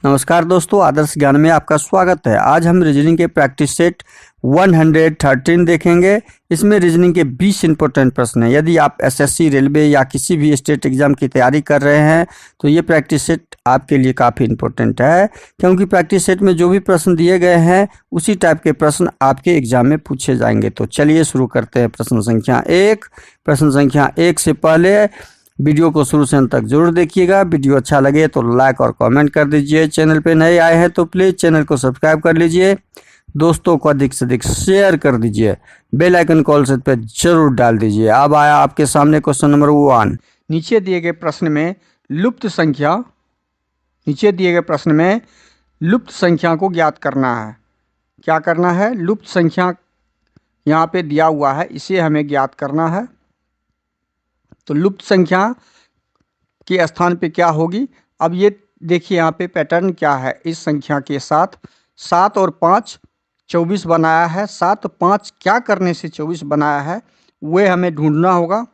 नमस्कार दोस्तों, आदर्श ज्ञान में आपका स्वागत है। आज हम रीजनिंग के प्रैक्टिस सेट 113 देखेंगे। इसमें रीजनिंग के 20 इंपॉर्टेंट प्रश्न हैं। यदि आप एसएससी, रेलवे या किसी भी स्टेट एग्जाम की तैयारी कर रहे हैं तो ये प्रैक्टिस सेट आपके लिए काफ़ी इंपॉर्टेंट है, क्योंकि प्रैक्टिस सेट में जो भी प्रश्न दिए गए हैं उसी टाइप के प्रश्न आपके एग्जाम में पूछे जाएंगे। तो चलिए शुरू करते हैं। प्रश्न संख्या 1। प्रश्न संख्या 1 से पहले वीडियो को शुरू से अंत तक जरूर देखिएगा। वीडियो अच्छा लगे तो लाइक और कमेंट कर दीजिए। चैनल पे नए आए हैं तो प्लीज़ चैनल को सब्सक्राइब कर लीजिए। दोस्तों को अधिक से अधिक शेयर कर दीजिए। बेल आइकन कॉल से पे जरूर डाल दीजिए। अब आया आपके सामने क्वेश्चन नंबर 1। नीचे दिए गए प्रश्न में लुप्त संख्या को ज्ञात करना है। क्या करना है? लुप्त संख्या यहाँ पे दिया हुआ है, इसे हमें ज्ञात करना है। तो लुप्त संख्या के स्थान पे क्या होगी? अब ये देखिए यहाँ पे पैटर्न क्या है। इस संख्या के साथ 7 और 5 24 बनाया है। 7 5 क्या करने से 24 बनाया है वो हमें ढूंढना होगा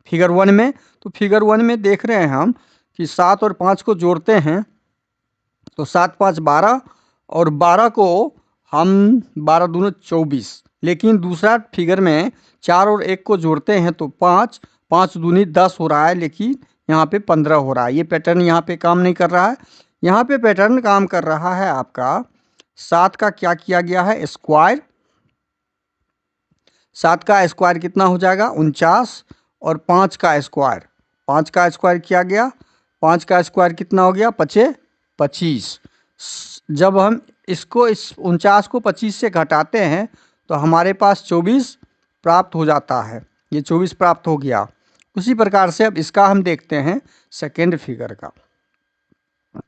फिगर 1 में। तो फिगर 1 में देख रहे हैं हम कि 7 और 5 को जोड़ते हैं तो 7 5 12 और 12 को हम 12 दूनी 24। लेकिन दूसरा फिगर में 4 और 1 को जोड़ते हैं तो 5 5 दूनी 10 हो रहा है, लेकिन यहाँ पे 15 हो रहा है। ये पैटर्न यहाँ पे काम नहीं कर रहा है। यहाँ पे पैटर्न काम कर रहा है आपका 7 का क्या किया गया है? स्क्वायर। 7 का स्क्वायर कितना हो जाएगा? 49। और 5 का स्क्वायर, 5 का स्क्वायर किया गया। 5 का स्क्वायर कितना हो गया? 5 25। जब हम इसको इस 49 को 25 से घटाते हैं तो हमारे पास 24 प्राप्त हो जाता है। ये 24 प्राप्त हो गया। उसी प्रकार से अब इसका हम देखते हैं सेकेंड फिगर का।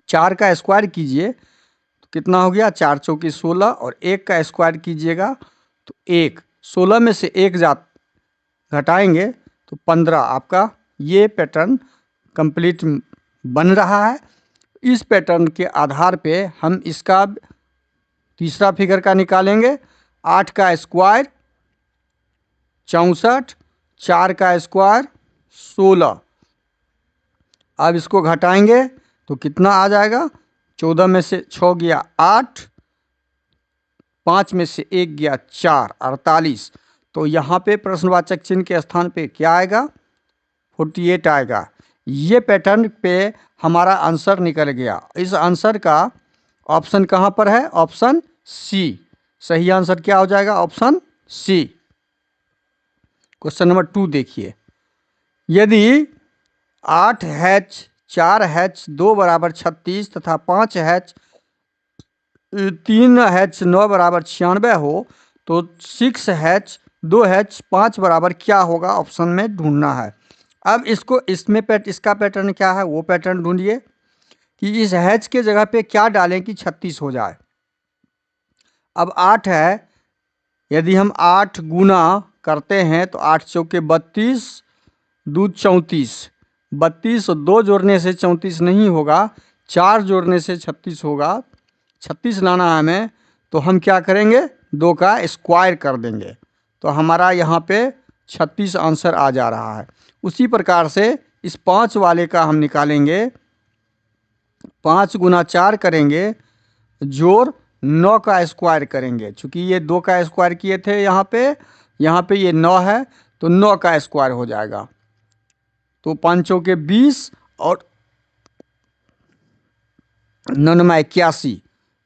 4 का स्क्वायर कीजिए तो कितना हो गया? 4 चौकी 16। और 1 का स्क्वायर कीजिएगा तो 1। 16 में से 1 घटाएंगे तो 15। आपका ये पैटर्न कंप्लीट बन रहा है। इस पैटर्न के आधार पे हम इसका तीसरा फिगर का निकालेंगे। 8 का स्क्वायर 64, 4 का स्क्वायर 16। अब इसको घटाएंगे तो कितना आ जाएगा? 14 में से 6 गया 8, 5 में से 1 गया 4, 48। तो यहाँ पे प्रश्नवाचक चिन्ह के स्थान पे क्या आएगा? 48 आएगा। ये पैटर्न पे हमारा आंसर निकल गया। इस आंसर का ऑप्शन कहाँ पर है? Option C. सही आंसर क्या हो जाएगा? Option C. क्वेश्चन नंबर 2 देखिए। यदि 8 हैच 4 हैच 2 बराबर 36 तथा 5 हैच 3 हैच 9 बराबर 96 हो तो 6 हैच 2 हैच 5 बराबर क्या होगा? ऑप्शन में ढूंढना है। अब इसमें इसका पैटर्न क्या है वो पैटर्न ढूंढिए कि इस हैच के जगह पे क्या डालें कि 36 हो जाए। अब 8 है, यदि हम 8 गुना करते हैं तो 8 चौके 32, 2 34। 32 और 2 जोड़ने से 34 नहीं होगा, 4 जोड़ने से 36 होगा। 36 लाना है हमें तो हम क्या करेंगे? 2 का स्क्वायर कर देंगे तो हमारा यहाँ पे 36 आंसर आ जा रहा है। उसी प्रकार से इस 5 वाले का हम निकालेंगे। 5 गुना 4 करेंगे, जोड़ 9 का स्क्वायर करेंगे। चूँकि ये 2 का स्क्वायर किए थे यहाँ पे ये 9 है तो 9 का स्क्वायर हो जाएगा। तो 5 चौके 20 और 9 में 81,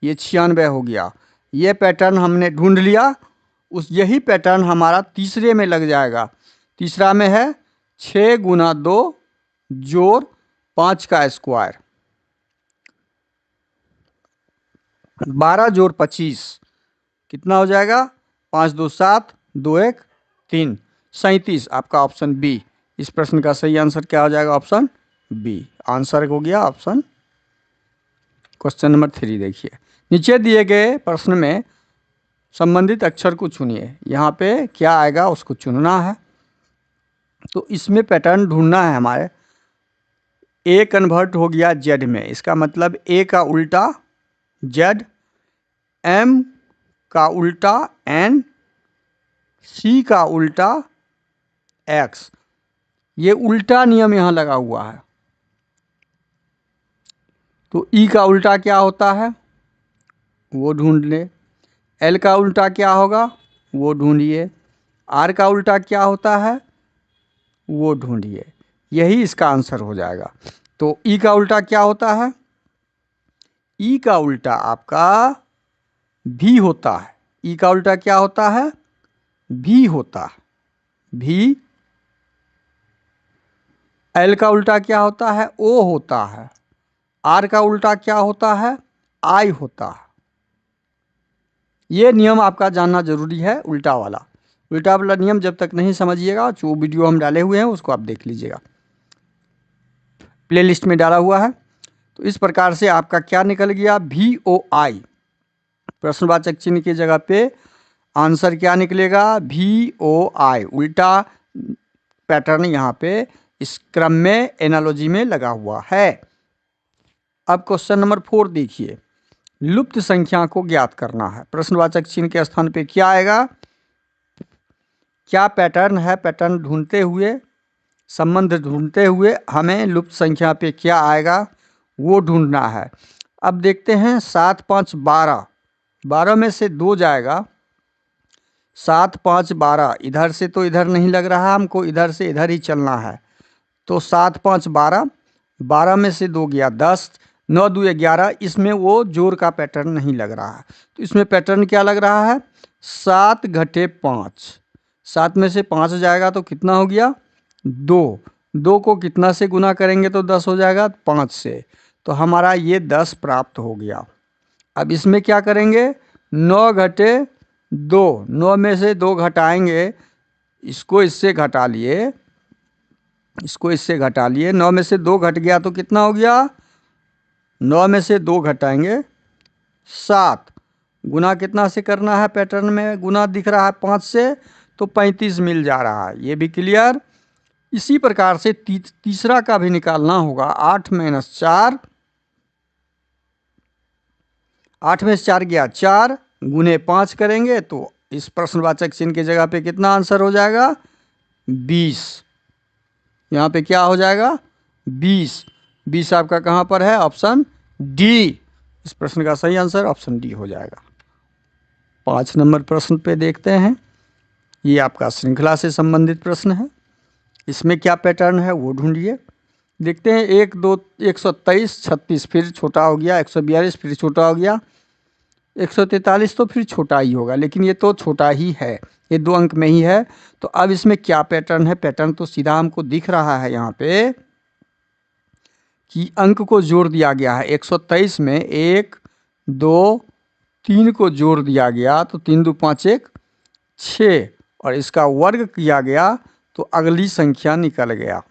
ये 96 हो गया। ये पैटर्न हमने ढूंढ लिया। यही पैटर्न हमारा तीसरे में लग जाएगा। तीसरा में है 6 गुना 2 जोड़ 5 का स्क्वायर, 12 जोड़ 25 कितना हो जाएगा? 5 2 7, 2 1 3, 37। आपका ऑप्शन बी। इस प्रश्न का सही आंसर क्या हो जाएगा? Option B. आंसर हो गया ऑप्शन। क्वेश्चन नंबर 3 देखिए। नीचे दिए गए प्रश्न में संबंधित अक्षर को चुनिए। यहाँ पे क्या आएगा उसको चुनना है। तो इसमें पैटर्न ढूंढना है हमारे। ए कन्वर्ट हो गया जेड में, इसका मतलब ए का उल्टा जेड, एम का उल्टा एन, सी का उल्टा एक्स। ये उल्टा नियम यहाँ लगा हुआ है। तो ई का उल्टा क्या होता है वो ढूंढ ले। एल का उल्टा क्या होगा वो ढूंढिए। आर का उल्टा क्या होता है वो ढूंढिए। यही इसका आंसर हो जाएगा। तो ई का उल्टा क्या होता है? ई का उल्टा आपका भी होता है। ई का उल्टा क्या होता है? भी होता है। भी। एल का उल्टा क्या होता है? ओ होता है। आर का उल्टा क्या होता है? आई होता है। ये नियम आपका जानना जरूरी है, उल्टा वाला। उल्टा वाला नियम जब तक नहीं समझिएगा, जो वीडियो हम डाले हुए हैं उसको आप देख लीजिएगा, प्लेलिस्ट में डाला हुआ है। तो इस प्रकार से आपका क्या निकल गया? VOI। प्रश्नवाचक चिन्ह की जगह पे आंसर क्या निकलेगा? VOI। उल्टा पैटर्न यहाँ पे इस क्रम में एनालॉजी में लगा हुआ है। अब क्वेश्चन नंबर 4 देखिए। लुप्त संख्या को ज्ञात करना है। प्रश्नवाचक चिन्ह के स्थान पे क्या आएगा? क्या पैटर्न है? पैटर्न ढूंढते हुए, संबंध ढूंढते हुए हमें लुप्त संख्या पे क्या आएगा वो ढूंढना है। अब देखते हैं 7 5 12, 12 में से 2 जाएगा। 7 5 12, इधर से तो इधर नहीं लग रहा हमको, इधर से इधर ही चलना है। तो 7 5 12, 12 में से 2 गया 10, 9 2 11। इसमें वो जोड़ का पैटर्न नहीं लग रहा है। तो इसमें पैटर्न क्या लग रहा है? 7 घटे 5। 7 में से 5 जाएगा तो कितना हो गया? 2। 2 को कितना से गुना करेंगे तो 10 हो जाएगा? 5 से। तो हमारा ये 10 प्राप्त हो गया। अब इसमें क्या करेंगे? 9 घटे 2, 9 में से 2 घटाएंगे, इसको इससे घटा लिए, इसको इससे घटा लिए। 9 में से 2 घट गया तो कितना हो गया? 9 में से 2 घटाएंगे 7। गुना कितना से करना है? पैटर्न में गुना दिख रहा है 5 से, तो 35 मिल जा रहा है। ये भी क्लियर। इसी प्रकार से तीसरा का भी निकालना होगा। 8 - 4, 8 में से 4 गया 4, गुने 5 करेंगे तो इस प्रश्नवाचक चिन्ह की जगह पे कितना आंसर हो जाएगा? 20। यहाँ पे क्या हो जाएगा? 20। 20 आपका कहाँ पर है? Option D. इस प्रश्न का सही आंसर ऑप्शन डी हो जाएगा। 5 नंबर प्रश्न पे देखते हैं। ये आपका श्रृंखला से संबंधित प्रश्न है। इसमें क्या पैटर्न है वो ढूंढिए। देखते हैं 1 2 123 36 फिर छोटा हो गया, 142 फिर छोटा हो गया, 143 तो फिर छोटा ही होगा, लेकिन ये तो छोटा ही है, ये 2 अंक में ही है। तो अब इसमें क्या पैटर्न है? पैटर्न तो सीधा हमको दिख रहा है यहाँ पे कि अंक को जोड़ दिया गया है। 123 में 1 2 3 को जोड़ दिया गया तो 3 2 5 1 6, और इसका वर्ग किया गया तो अगली संख्या निकल गया।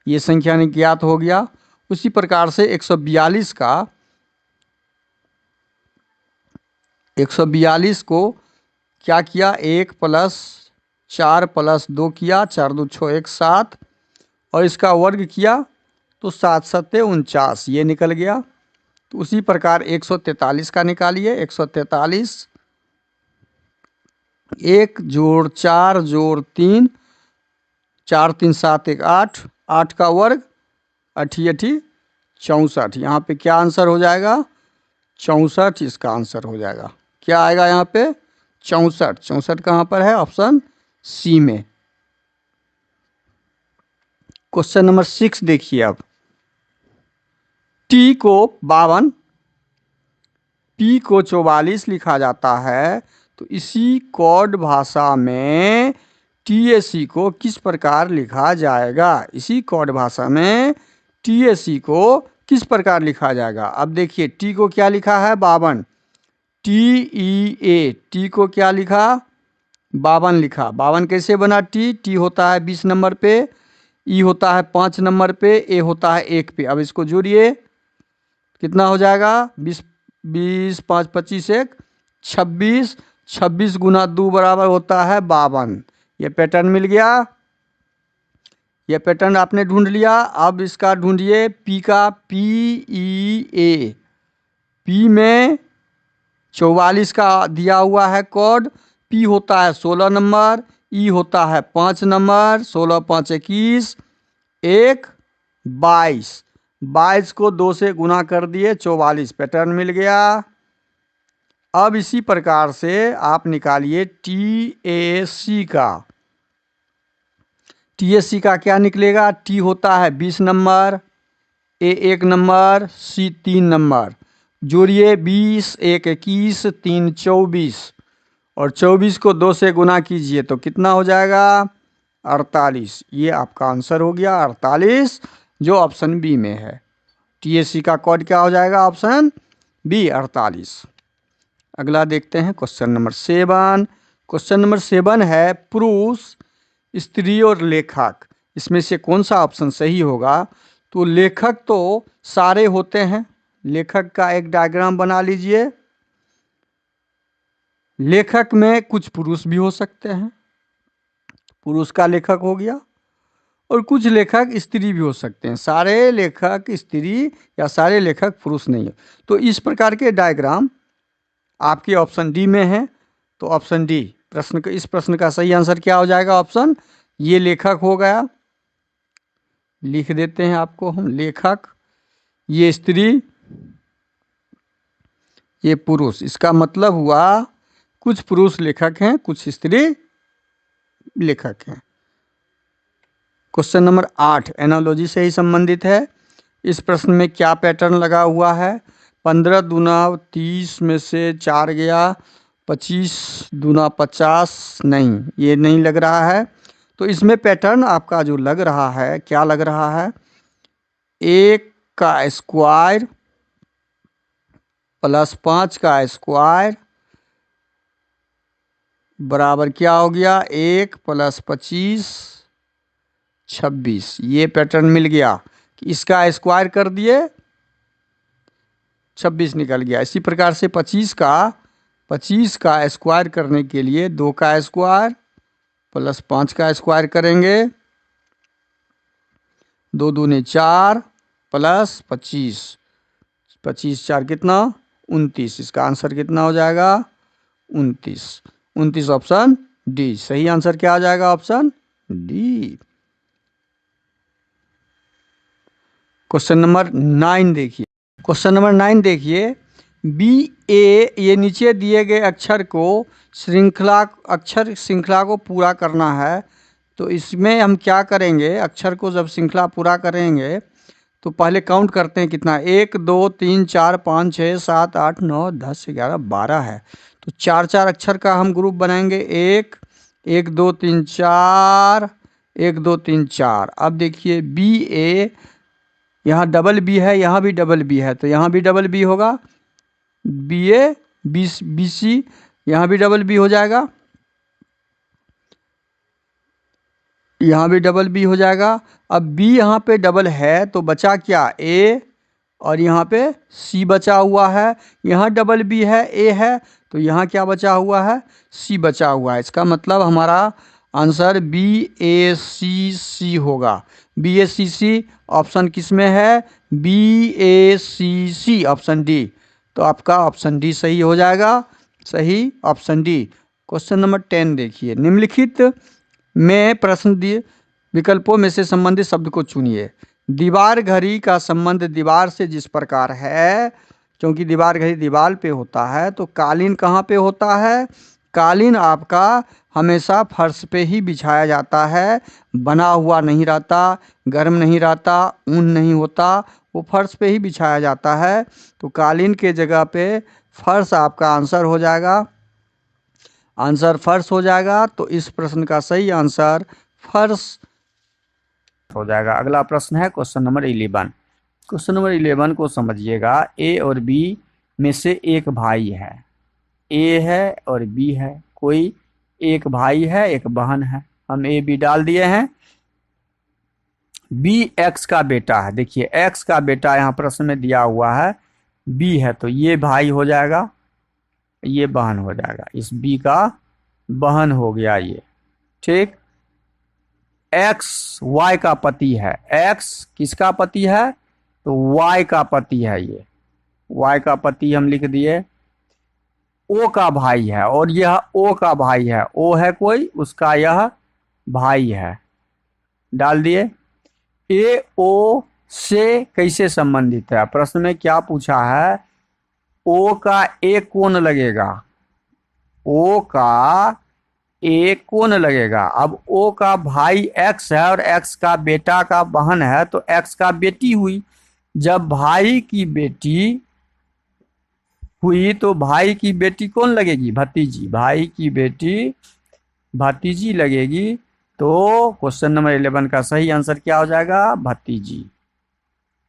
ये संख्या ज्ञात हो गया। उसी प्रकार से 142 का 142 को क्या किया? 1 + 4 + 2 किया, 4 2 6 1 7, और इसका वर्ग किया तो 7 7 49, ये निकल गया। तो उसी प्रकार 143 का निकालिए। 143 1 + 4 + 3, 4 3 7 1 8, 8 का वर्ग 8 8 64। यहाँ पे क्या आंसर हो जाएगा? 64 इसका आंसर हो जाएगा। क्या आएगा यहाँ पे? 64। 64 कहाँ पर है? ऑप्शन सी में। क्वेश्चन नंबर 6 देखिए। अब टी को 52, टी को 44 लिखा जाता है, तो इसी कोड भाषा में TAC को किस प्रकार लिखा जाएगा? इसी कोड भाषा में TAC को किस प्रकार लिखा जाएगा? अब देखिए टी को क्या लिखा है? 52। TEA, टी को क्या लिखा? 52 लिखा। 52 कैसे बना? टी होता है 20 नंबर पे, ई होता है 5 नंबर पे, ए होता है 1 पे। अब इसको जोड़िए, कितना हो जाएगा? 20 20 5 25 1 26, 26 गुना 2 बराबर होता है 52। ये पैटर्न मिल गया। ये पैटर्न आपने ढूंढ लिया। अब इसका ढूंढिए पी का। PEA, पी में 44 का दिया हुआ है कोड। पी होता है 16 नंबर, ई होता है 5 नंबर, 16 5 21 1 22, 22 को 2 से गुना कर दिए, 44 पैटर्न मिल गया। अब इसी प्रकार से आप निकालिए TAC का। TAC का क्या निकलेगा? T होता है 20 number, A 1 number, C 3 number. जोड़िए 20, 1 21, 3 24 और 24 को 2 से गुना कीजिए तो कितना हो जाएगा? 48। ये आपका आंसर हो गया 48, जो ऑप्शन बी में है। TAC का कोड क्या हो जाएगा? Option B 48। अगला देखते हैं क्वेश्चन नंबर 7। क्वेश्चन नंबर 7 है पुरुष, स्त्री और लेखक, इसमें से कौन सा ऑप्शन सही होगा? तो लेखक तो सारे होते हैं। लेखक का एक डायग्राम बना लीजिए। लेखक में कुछ पुरुष भी हो सकते हैं, पुरुष का लेखक हो गया, और कुछ लेखक स्त्री भी हो सकते हैं। सारे लेखक स्त्री या सारे लेखक पुरुष नहीं है। तो इस प्रकार के डायग्राम आपके ऑप्शन डी में है। तो ऑप्शन डी इस प्रश्न का सही आंसर क्या हो जाएगा? ऑप्शन ये लेखक हो गया। लिख देते हैं आपको हम, लेखक, ये स्त्री, ये पुरुष। इसका मतलब हुआ कुछ पुरुष लेखक हैं, कुछ स्त्री लेखक हैं। क्वेश्चन नंबर 8 एनालॉजी से ही संबंधित है। इस प्रश्न में क्या पैटर्न लगा हुआ है? 15 दूना 30 में से 4 गया, 25 दूना 50, नहीं, ये नहीं लग रहा है। तो इसमें पैटर्न आपका जो लग रहा है, क्या लग रहा है? 1 का स्क्वायर प्लस 5 का स्क्वायर बराबर क्या हो गया? 1 प्लस 25 26। ये पैटर्न मिल गया कि इसका स्क्वायर कर दिए, 26 निकल गया। इसी प्रकार से 25 का स्क्वायर करने के लिए 2 का स्क्वायर प्लस 5 का स्क्वायर करेंगे, 2 दूने 4 प्लस 25, 25 4 कितना? 29। इसका आंसर कितना हो जाएगा? 29। 29 ऑप्शन डी सही आंसर क्या आ जाएगा? Option D. क्वेश्चन नंबर 9 देखिए। क्वेश्चन नंबर 9 देखिए, बी ए, ये नीचे दिए गए अक्षर श्रृंखला को पूरा करना है। तो इसमें हम क्या करेंगे? अक्षर को जब श्रृंखला पूरा करेंगे तो पहले काउंट करते हैं कितना? 1 2 3 4 5 6 7 8 9 10 11 12 है। तो 4 4 अक्षर का हम ग्रुप बनाएंगे। 1 1 2 3 4, 1 2 3 4। अब देखिए बी ए, यहाँ डबल बी है, यहाँ भी डबल बी है, तो यहाँ भी डबल बी होगा। बी ए बी सी, यहाँ भी डबल बी हो जाएगा, यहाँ भी डबल बी हो जाएगा। अब बी यहाँ पे डबल है तो बचा क्या? ए, और यहाँ पे सी बचा हुआ है। यहाँ डबल बी है, ए है, तो यहाँ क्या बचा हुआ है? सी बचा हुआ है। इसका मतलब हमारा आंसर बी ए सी सी होगा। बी ए सी सी ऑप्शन किस में है? बी ए सी सी ऑप्शन डी। तो आपका ऑप्शन डी सही हो जाएगा। सही ऑप्शन डी। क्वेश्चन नंबर 10 देखिए, निम्नलिखित में प्रश्न दिए विकल्पों में से संबंधित शब्द को चुनिए। दीवार घड़ी का संबंध दीवार से जिस प्रकार है, क्योंकि दीवार घड़ी दीवार पे होता है, तो कालीन कहाँ पे होता है? कालीन आपका हमेशा फर्श पे ही बिछाया जाता है, बना हुआ नहीं रहता, गर्म नहीं रहता, ऊन नहीं होता, वो फर्श पे ही बिछाया जाता है। तो कालीन के जगह पे फर्श आपका आंसर हो जाएगा। आंसर फर्श हो जाएगा। तो इस प्रश्न का सही आंसर फर्श हो जाएगा। अगला प्रश्न है क्वेश्चन नंबर 11। क्वेश्चन नंबर 11 को समझिएगा। ए और बी में से एक भाई है, ए है और बी है। कोई एक भाई है, एक बहन है। हम ए बी डाल दिए हैं। बी एक्स का बेटा है। देखिए एक्स का बेटा यहाँ प्रश्न में दिया हुआ है, बी है, तो ये भाई हो जाएगा, ये बहन हो जाएगा। इस बी का बहन हो गया ये, ठीक। एक्स वाई का पति है। एक्स किसका पति है? तो वाई का पति है। ये वाई का पति हम लिख दिए। ओ का भाई है और यह ओ का भाई है। ओ है कोई, उसका यह भाई है, डाल दिए। ए ओ से कैसे संबंधित है? प्रश्न में क्या पूछा है? ओ का एक कोण लगेगा, ओ का एक कोण लगेगा। अब ओ का भाई एक्स है और एक्स का बेटा का बहन है, तो एक्स का बेटी हुई। जब भाई की बेटी हुई तो भाई की बेटी कौन लगेगी? भतीजी। भाई की बेटी भतीजी लगेगी। तो क्वेश्चन नंबर 11 का सही आंसर क्या हो जाएगा? भतीजी,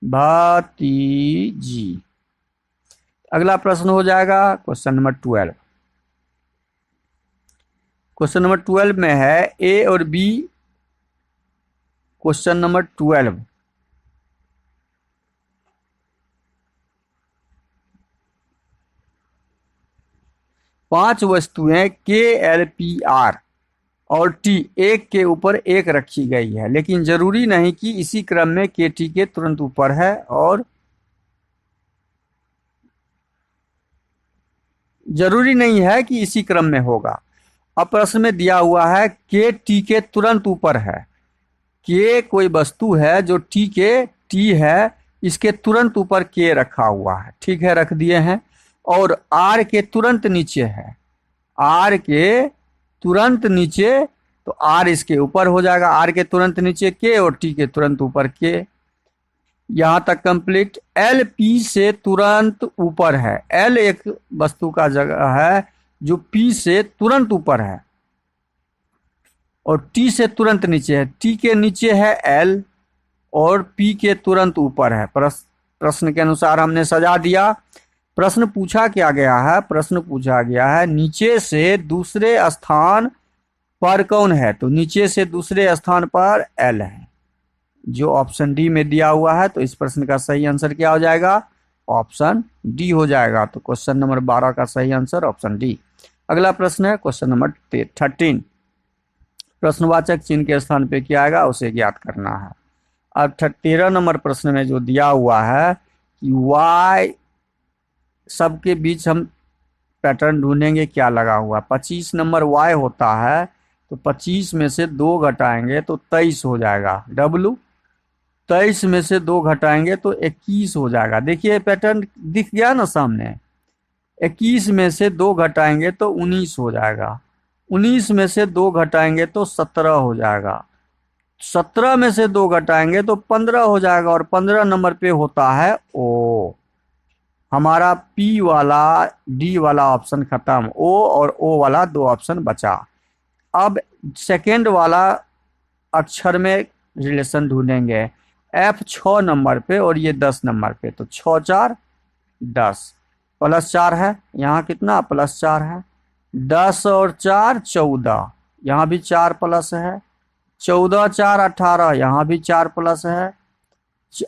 भतीजी। अगला प्रश्न हो जाएगा क्वेश्चन नंबर 12। क्वेश्चन नंबर 12 में है ए और बी। क्वेश्चन नंबर 12, पांच वस्तुएं के, एल, पी, आर और टी एक के ऊपर एक रखी गई है, लेकिन जरूरी नहीं कि इसी क्रम में के टी के तुरंत ऊपर है, और जरूरी नहीं है कि इसी क्रम में होगा। अब प्रश्न में दिया हुआ है के टी के तुरंत ऊपर है। के कोई वस्तु है जो टी के टी है, इसके तुरंत ऊपर के रखा हुआ है, ठीक है, रख दिए हैं। और आर के तुरंत नीचे है, आर के तुरंत नीचे, तो आर इसके ऊपर हो जाएगा। आर के तुरंत नीचे के और टी के तुरंत ऊपर के। यहां तक कंप्लीट। एल पी से तुरंत ऊपर है, एल एक वस्तु का जगह है जो पी से तुरंत ऊपर है और टी से तुरंत नीचे है। टी के नीचे है एल और पी के तुरंत ऊपर है। प्रश्न के अनुसार हमने सजा दिया। प्रश्न पूछा क्या गया है? प्रश्न पूछा गया है नीचे से दूसरे स्थान पर कौन है? तो नीचे से दूसरे स्थान पर एल है, जो ऑप्शन डी में दिया हुआ है। तो इस प्रश्न का सही आंसर क्या हो जाएगा? ऑप्शन डी हो जाएगा। तो क्वेश्चन नंबर 12 का सही आंसर ऑप्शन डी। अगला प्रश्न है क्वेश्चन नंबर 13। प्रश्नवाचक चिन्ह के स्थान पे क्या आएगा उसे ज्ञात करना है। अब 13 नंबर प्रश्न में जो दिया हुआ है कि y सबके बीच हम पैटर्न ढूंढेंगे क्या लगा हुआ। 25 नंबर y होता है, तो 25 में से 2 घटाएंगे तो 23 हो जाएगा। w 23 में से 2 घटाएंगे तो 21 हो जाएगा। देखिए पैटर्न दिख गया ना सामने। 21 में से 2 घटाएंगे तो 19 हो जाएगा। 19 में से 2 घटाएंगे तो 17 हो जाएगा। 17 में से 2 घटाएंगे तो 15 हो जाएगा। और 15 नंबर पे होता है ओ। हमारा पी वाला डी वाला ऑप्शन खत्म, ओ और ओ वाला 2 ऑप्शन बचा। अब सेकेंड वाला अक्षर में रिलेशन ढूंढेंगे। एफ 6 नंबर पे और ये 10 नंबर पे, तो 6 4 10 प्लस 4 है, यहाँ कितना प्लस 4 है। 10 और 4 14, यहाँ भी 4 प्लस है। 14 4 18, यहाँ भी 4 प्लस है।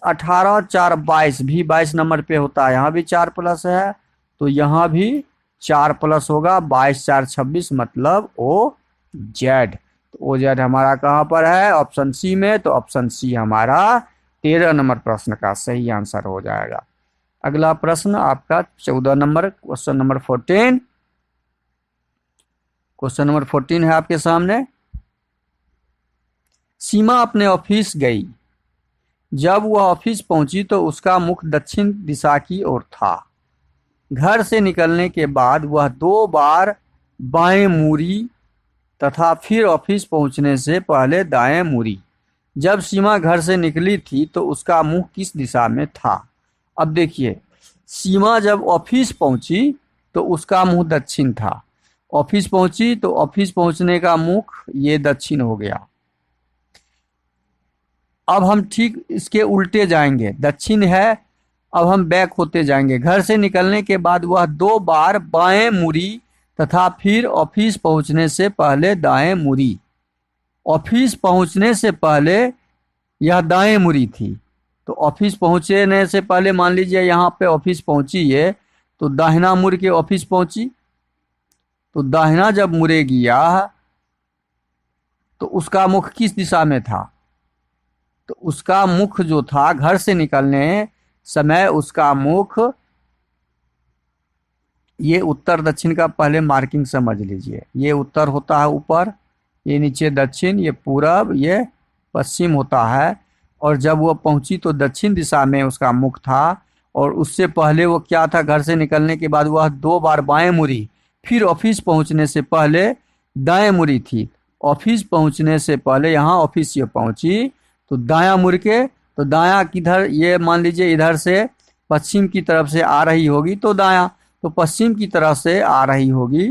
18 4 22, भी 22 नंबर पे होता है, यहाँ भी 4 प्लस है, तो यहाँ भी 4 प्लस होगा। 22 4 26 मतलब ओ जेड। तो ओ जेड हमारा कहाँ पर है? ऑप्शन सी में। तो ऑप्शन सी हमारा 13 नंबर प्रश्न का सही आंसर हो जाएगा। अगला प्रश्न आपका 14 number, question number 14। Question number 14 है आपके सामने। सीमा अपने ऑफिस गई। जब वह ऑफिस पहुंची तो उसका मुख दक्षिण दिशा की ओर था। घर से निकलने के बाद वह 2 बार बाएं मुड़ी तथा फिर ऑफिस पहुंचने से पहले दाएं मुड़ी। जब सीमा घर से निकली थी तो उसका मुंह किस दिशा में था? अब देखिए, सीमा जब ऑफिस पहुंची तो उसका मुंह दक्षिण था। ऑफिस पहुंची तो ऑफिस पहुंचने का मुख ये दक्षिण हो गया। अब हम ठीक इसके उल्टे जाएंगे, दक्षिण है, अब हम बैक होते जाएंगे। घर से निकलने के बाद वह 2 बार बाएं मुड़ी तथा फिर ऑफिस पहुंचने से पहले दाएं मुड़ी। ऑफिस पहुंचने से पहले यह दाएं मुड़ी थी, तो ऑफिस पहुंचने से पहले मान लीजिए यहाँ पे ऑफिस पहुंची है, तो दाहिना मुड़ के ऑफिस पहुंची। तो दाहिना जब मुड़ेगी यह, तो उसका मुख किस दिशा में था? तो उसका मुख जो था घर से निकलने समय, उसका मुख ये उत्तर दक्षिण का पहले मार्किंग समझ लीजिए। ये उत्तर होता है ऊपर, ये नीचे दक्षिण, ये पूरब, ये पश्चिम होता है। और जब वो पहुंची तो दक्षिण दिशा में उसका मुख था, और उससे पहले वो क्या था, घर से निकलने के बाद वह 2 बार बाएं मुड़ी, फिर ऑफिस पहुंचने से पहले दाएं मुड़ी थी। ऑफिस पहुंचने से पहले यहाँ ऑफिस ये पहुंची तो दायां मुड़ के, तो दायां किधर, ये मान लीजिए इधर से पश्चिम की तरफ से आ रही होगी तो दायां, तो पश्चिम की तरफ से आ रही होगी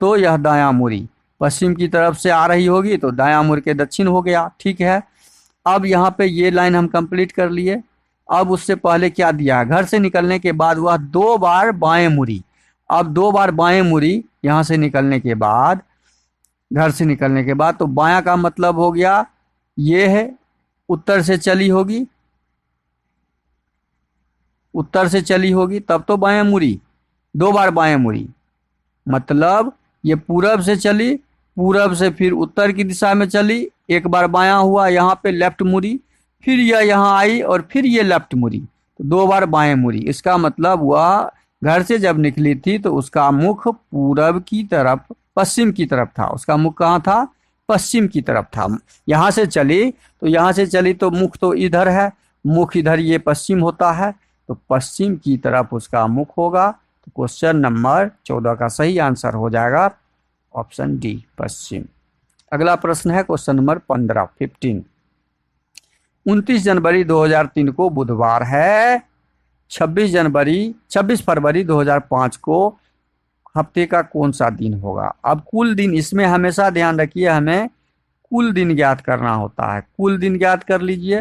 तो यह दायां मुड़ी, पश्चिम की तरफ से आ रही होगी तो दायां मुड़ के दक्षिण हो गया। ठीक है, अब यहाँ पे ये लाइन हम कंप्लीट कर लिए। अब उससे पहले क्या दिया है, घर से निकलने के बाद वह 2 बार बाएं मुड़ी। अब 2 बार बाएं मुड़ी यहाँ से निकलने के बाद, घर से निकलने के बाद, तो बायां का मतलब हो गया ये है, उत्तर से चली होगी, उत्तर से चली होगी तब तो बाएं मुड़ी, 2 बार बाएं मुड़ी, मतलब ये पूरब से चली, पूरब से फिर उत्तर की दिशा में चली, एक बार बायां हुआ, यहाँ पे लेफ्ट मुड़ी, फिर यह यहाँ आई और फिर ये लेफ्ट मुड़ी, तो 2 बार बाएं मुड़ी। इसका मतलब वह घर से जब निकली थी तो उसका मुख पूरब की तरफ, पश्चिम की तरफ था। उसका मुख कहाँ था, पश्चिम की तरफ था। यहाँ से चली तो यहाँ से चली तो मुख तो इधर है, मुख इधर, ये पश्चिम होता है, तो पश्चिम की तरफ उसका मुख होगा। तो क्वेश्चन नंबर 14 का सही आंसर हो जाएगा ऑप्शन डी, पश्चिम। अगला प्रश्न है क्वेश्चन नंबर 15, 29 जनवरी 2003 को बुधवार है, 26 फरवरी 2005 को हफ्ते का कौन सा दिन होगा। अब कुल दिन, इसमें हमेशा ध्यान रखिए हमें कुल दिन ज्ञात करना होता है। कुल दिन ज्ञात कर लीजिए,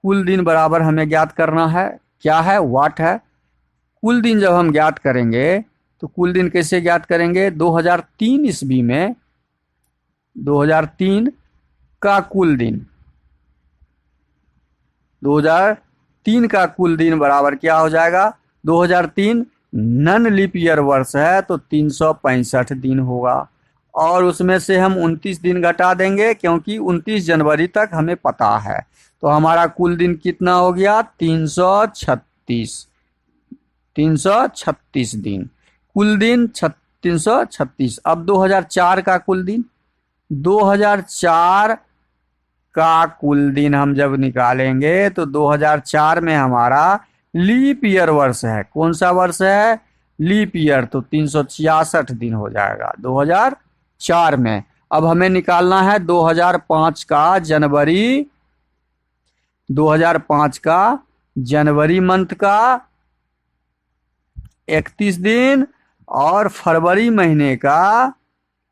कुल दिन बराबर हमें ज्ञात करना है, क्या है, वाट है। कुल दिन जब हम ज्ञात करेंगे तो कुल दिन कैसे ज्ञात करेंगे, 2003 ईस्वी में 2003 का कुल दिन, 2003 का कुल दिन बराबर क्या हो जाएगा, 2003 नन लीप ईयर वर्ष है तो 365 दिन होगा, और उसमें से हम 29 दिन घटा देंगे क्योंकि 29 जनवरी तक हमें पता है, तो हमारा कुल दिन कितना हो गया, 336 दिन, कुल दिन 336। अब 2004 का कुल दिन, 2004 का कुल दिन हम जब निकालेंगे तो 2004 में हमारा लीप ईयर वर्ष है। कौन सा वर्ष है, लीप ईयर, तो 366 दिन हो जाएगा 2004 में। अब हमें निकालना है 2005 का जनवरी, 2005 का जनवरी मंथ का 31 दिन और फरवरी महीने का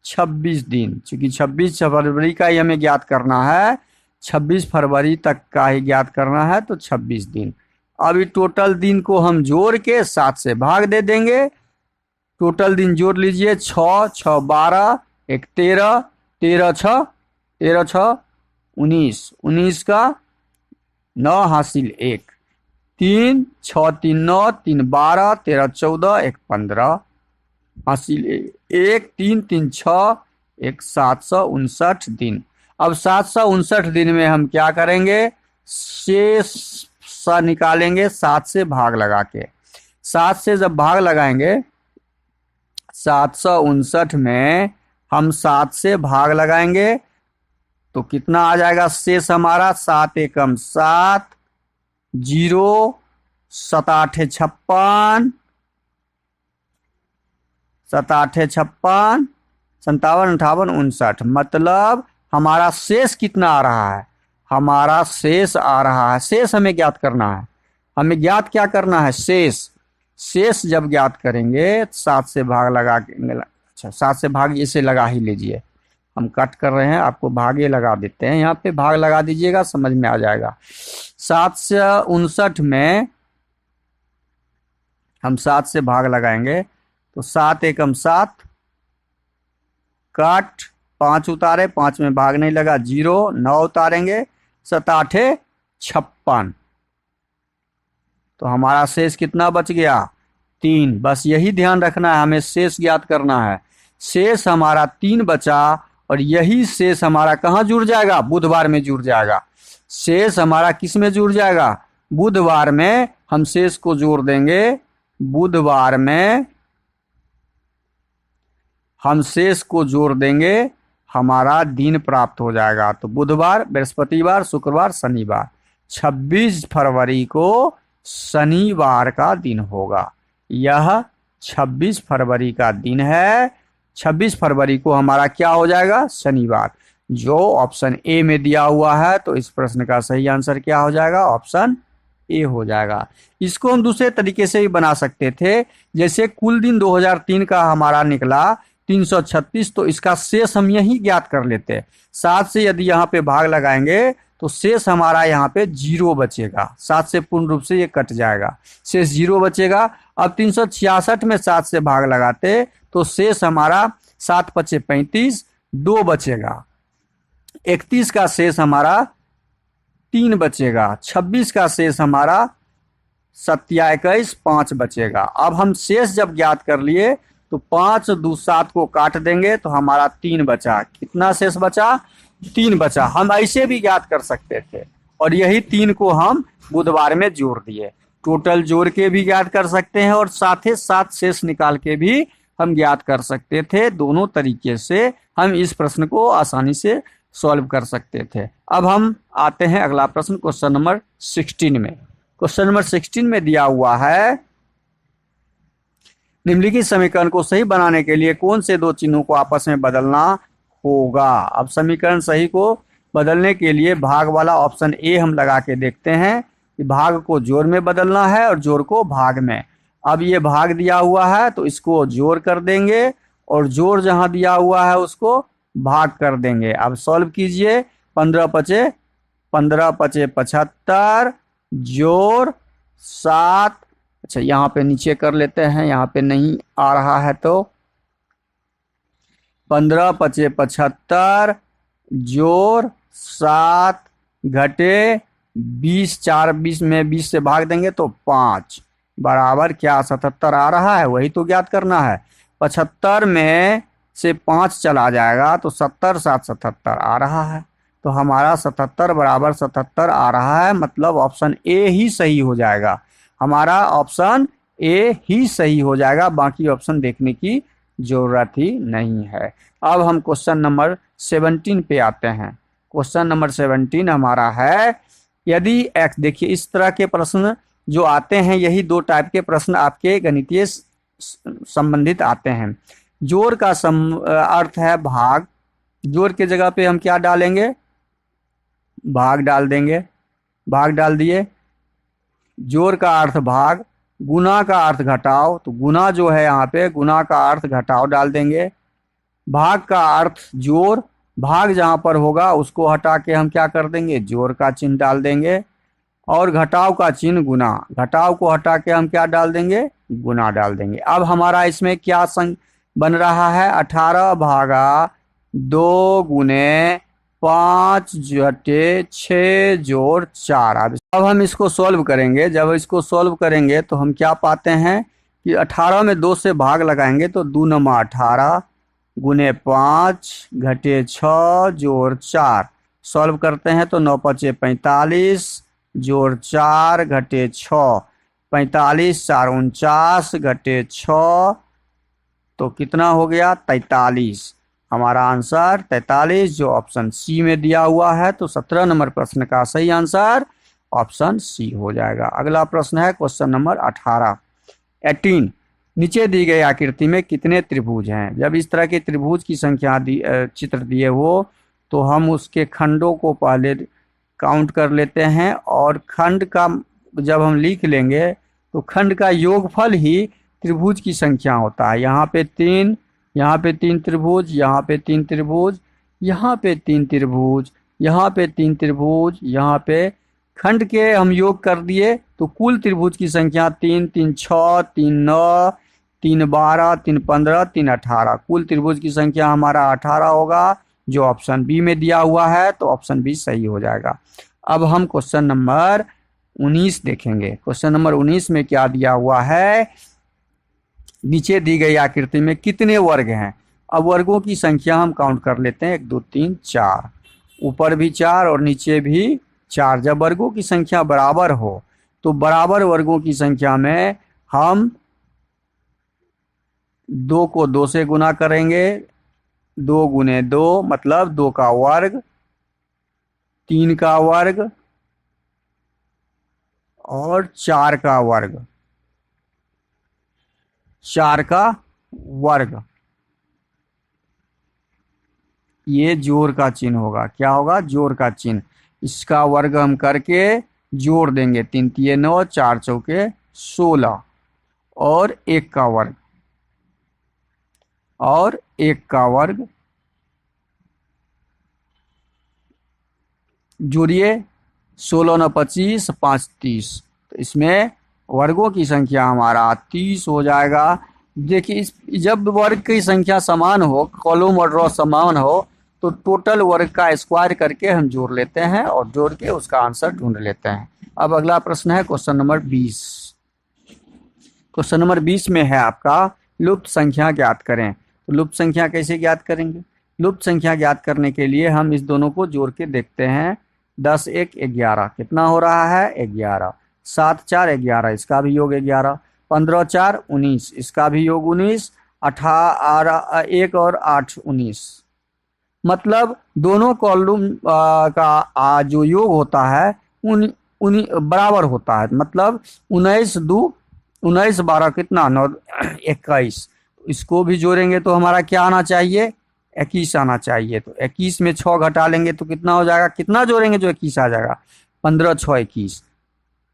26 दिन। चूंकि 26 फरवरी का ही हमें ज्ञात करना है, 26 फरवरी तक का ही ज्ञात करना है, तो 26 दिन। अभी टोटल दिन को हम जोड़ के 7 से भाग दे देंगे। टोटल दिन जोड़ लीजिए, 6 6 12, 1 13, 13 6 19, 19 का 9 हासिल 1, 3 6 3 9, 3 12, 13 14, 1 15 हासिल 1, 3 3 6, 1 759 दिन। अब 759 दिन में हम क्या करेंगे, शेष निकालेंगे 7 से भाग लगा के। 7 से जब भाग लगाएंगे, 759 में हम 7 से भाग लगाएंगे तो कितना आ जाएगा शेष हमारा, 7 एकम 7, 0 7 8 56, 7 8 56, 57 58 59, मतलब हमारा शेष कितना आ रहा है, हमारा शेष आ रहा है, शेष हमें ज्ञात करना है। हमें ज्ञात क्या करना है, शेष। शेष जब ज्ञात करेंगे 7 से भाग लगा के, अच्छा 7 से भाग इसे लगा ही लीजिए, हम कट कर रहे हैं, आपको भागे लगा देते हैं, यहाँ पे भाग लगा दीजिएगा, समझ में आ जाएगा। 759 में हम 7 से भाग लगाएंगे तो 7 एकम 7, कट 5 उतारे, 5 में भाग नहीं लगा, 0 9 उतारेंगे, 7 8 56, तो हमारा शेष कितना बच गया, 3। बस यही ध्यान रखना है, हमें शेष ज्ञात करना है। शेष हमारा 3 बचा और यही शेष हमारा कहाँ जुड़ जाएगा, बुधवार में जुड़ जाएगा। शेष हमारा किस में जुड़ जाएगा, बुधवार में। हम शेष को जोड़ देंगे, बुधवार में हम शेष को जोड़ देंगे, हमारा दिन प्राप्त हो जाएगा। तो बुधवार, बृहस्पतिवार, शुक्रवार, शनिवार, 26 फरवरी को शनिवार का दिन होगा। यह 26 फरवरी का दिन है। 26 फरवरी को हमारा क्या हो जाएगा? शनिवार। जो ऑप्शन ए में दिया हुआ है, तो इस प्रश्न का सही आंसर क्या हो जाएगा? ऑप्शन ए हो जाएगा। इसको हम दूसरे तरीके से भी बना सकते थे। जैसे कुल दिन 2003 का हमारा निकला 336, तो इसका शेष हम यही ज्ञात कर लेते। 7 से यदि यहाँ पे भाग लगाएंगे तो शेष हमारा यहाँ पे 0 बचेगा। 7 से पूर्ण रूप से ये कट जाएगा, शेष 0 बचेगा। अब 366 में 7 से भाग लगाते तो शेष हमारा 7 पचे 35, 2 बचेगा। 31 का शेष हमारा 3 बचेगा। 26 का शेष हमारा 27, 5 बचेगा। अब हम शेष जब ज्ञात कर लिए तो 5 2 7 को काट देंगे तो हमारा 3 बचा। कितना शेष बचा? 3 बचा। हम ऐसे भी ज्ञात कर सकते थे, और यही 3 को हम बुधवार में जोड़ दिए। टोटल जोड़ के भी ज्ञात कर सकते हैं और साथ ही साथ शेष निकाल के भी हम ज्ञात कर सकते थे। दोनों तरीके से हम इस प्रश्न को आसानी से सॉल्व कर सकते थे। अब हम आते हैं अगला प्रश्न, क्वेश्चन नंबर 16 में। क्वेश्चन नंबर 16 में दिया हुआ है, निम्नलिखित समीकरण को सही बनाने के लिए कौन से दो चिन्हों को आपस में बदलना होगा? अब समीकरण सही को बदलने के लिए भाग वाला ऑप्शन ए हम लगा के देखते हैं कि भाग को जोड़ में बदलना है और जोड़ को भाग में। अब ये भाग दिया हुआ है तो इसको जोड़ कर देंगे, और जोड़ जहां दिया हुआ है उसको भाग कर देंगे। अब सॉल्व कीजिए। 15 पचे 75 जोड़ 7। अच्छा, यहाँ पे नीचे कर लेते हैं, यहाँ पे नहीं आ रहा है तो 15 पचे 75 जोड़ 7 घटे 20, 4 20 में 20 से भाग देंगे तो 5 बराबर क्या 77 आ रहा है? वही तो ज्ञात करना है। 75 में से 5 चला जाएगा तो 70 7 77 आ रहा है। तो हमारा 77 बराबर 77 आ रहा है, मतलब ऑप्शन ए ही सही हो जाएगा। हमारा ऑप्शन ए ही सही हो जाएगा, बाकी ऑप्शन देखने की जरूरत ही नहीं है। अब हम क्वेश्चन नंबर 17 पे आते हैं। क्वेश्चन नंबर 17 हमारा है, यदि x, देखिए इस तरह के प्रश्न जो आते हैं, यही 2 टाइप के प्रश्न आपके गणितीय संबंधित आते हैं। जोड़ का अर्थ है भाग। जोड़ के जगह पे हम क्या डालेंगे? भाग डाल देंगे। भाग डाल दिए। जोड़ का अर्थ भाग, गुना का अर्थ घटाव, तो गुना जो है यहाँ पे गुना का अर्थ घटाव डाल देंगे। भाग का अर्थ जोड़, भाग जहाँ पर होगा उसको हटा के हम क्या कर देंगे? जोड़ का चिन्ह डाल देंगे। और घटाव का चिन्ह गुना, घटाव को हटा के हम क्या डाल देंगे? गुना डाल देंगे। अब हमारा इसमें क्या बन रहा है? 18 भागा 2 गुने 5 घटे 6 जोड़ 4। अब हम इसको सॉल्व करेंगे। जब इसको सॉल्व करेंगे तो हम क्या पाते हैं कि 18 में 2 से भाग लगाएंगे तो 2 नमा 18 गुने 5 घटे 6 जोड़ 4। सॉल्व करते हैं तो 9 पचे 45 जोड़ 4 घटे 6, 45 4 49 घटे 6, तो कितना हो गया? 43। हमारा आंसर 43 जो ऑप्शन सी में दिया हुआ है। तो 17 नंबर प्रश्न का सही आंसर ऑप्शन सी हो जाएगा। अगला प्रश्न है क्वेश्चन नंबर 18। नीचे दी गई आकृति में कितने त्रिभुज हैं? जब इस तरह के त्रिभुज की संख्या चित्र दिए हो तो हम उसके खंडों को पहले काउंट कर लेते हैं, और खंड का जब हम लिख लेंगे तो खंड का योगफल ही त्रिभुज की संख्या होता है। यहाँ पे 3, यहाँ पे 3 त्रिभुज, यहाँ पे 3 त्रिभुज, यहाँ पे 3 त्रिभुज, यहाँ पे 3 त्रिभुज, यहाँ पे खंड के हम योग कर दिए तो कुल त्रिभुज की संख्या 3 3 6 3 9 3 12 3 15 3 18। कुल त्रिभुज की संख्या हमारा 18 होगा, जो ऑप्शन बी में दिया हुआ है। तो ऑप्शन बी सही हो जाएगा। अब हम क्वेश्चन नंबर 19 देखेंगे। क्वेश्चन नंबर 19 में क्या दिया हुआ है? नीचे दी गई आकृति में कितने वर्ग हैं? अब वर्गों की संख्या हम काउंट कर लेते हैं। 1 2 3 4, ऊपर भी 4 और नीचे भी 4। जब वर्गों की संख्या बराबर हो तो बराबर वर्गों की संख्या में हम 2 को 2 से गुना करेंगे। 2 गुने 2 मतलब 2 का वर्ग, 3 का वर्ग, और 4 का वर्ग, 4 का वर्ग, ये जोड़ का चिन्ह होगा। क्या होगा? जोड़ का चिन्ह। इसका वर्ग हम करके जोड़ देंगे, 3 तिये 9, 4 चौके 16 और 1 का वर्ग, और 1 का वर्ग जोड़िए, 16 9 25, 5 30, तो इसमें वर्गों की संख्या हमारा 30 हो जाएगा। देखिए इस जब वर्ग की संख्या समान हो, कॉलम और रो समान हो, तो टोटल वर्ग का स्क्वायर करके हम जोड़ लेते हैं और जोड़ के उसका आंसर ढूंढ लेते हैं। अब अगला प्रश्न है क्वेश्चन नंबर 20। क्वेश्चन नंबर 20 में है आपका लुप्त संख्या ज्ञात करें। तो लुप्त संख्या कैसे ज्ञात करेंगे? लुप्त संख्या ज्ञात करने के लिए हम इस दोनों को जोड़ के देखते हैं। 10 1 11, कितना हो रहा है? 11। 7 4 11, इसका भी योग 11। 15 4 19, इसका भी योग 19। 18 1 और 8 19। मतलब दोनों कॉलम का जो योग होता है उन उन्हीं बराबर होता है। मतलब 19 2 19 12 कितना? 9 21। इसको भी जोड़ेंगे तो हमारा क्या आना चाहिए? 21 आना चाहिए। तो 21 में 6 घटा लेंगे तो कितना हो जाएगा? कितना जोड़ेंगे जो 21 आ जाएगा? 15 6 21।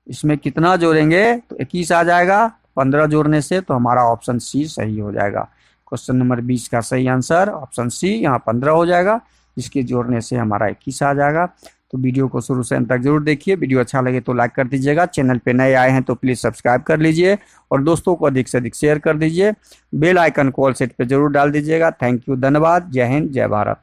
इसमें कितना जोड़ेंगे तो 21 आ जाएगा। 15 जोड़ने से तो हमारा ऑप्शन सी सही हो जाएगा। क्वेश्चन नंबर 20 का सही आंसर ऑप्शन सी, यहाँ 15 हो जाएगा। इसके जोड़ने से हमारा 21 आ जाएगा। तो वीडियो को शुरू से अंत तक जरूर देखिए। वीडियो अच्छा लगे तो लाइक कर दीजिएगा। चैनल पे नए आए हैं तो प्लीज़ सब्सक्राइब कर लीजिए और दोस्तों को अधिक से अधिक शेयर कर दीजिए। बेल आइकन को ऑल सेट पे जरूर डाल दीजिएगा। थैंक यू, धन्यवाद। जय हिंद, जय भारत।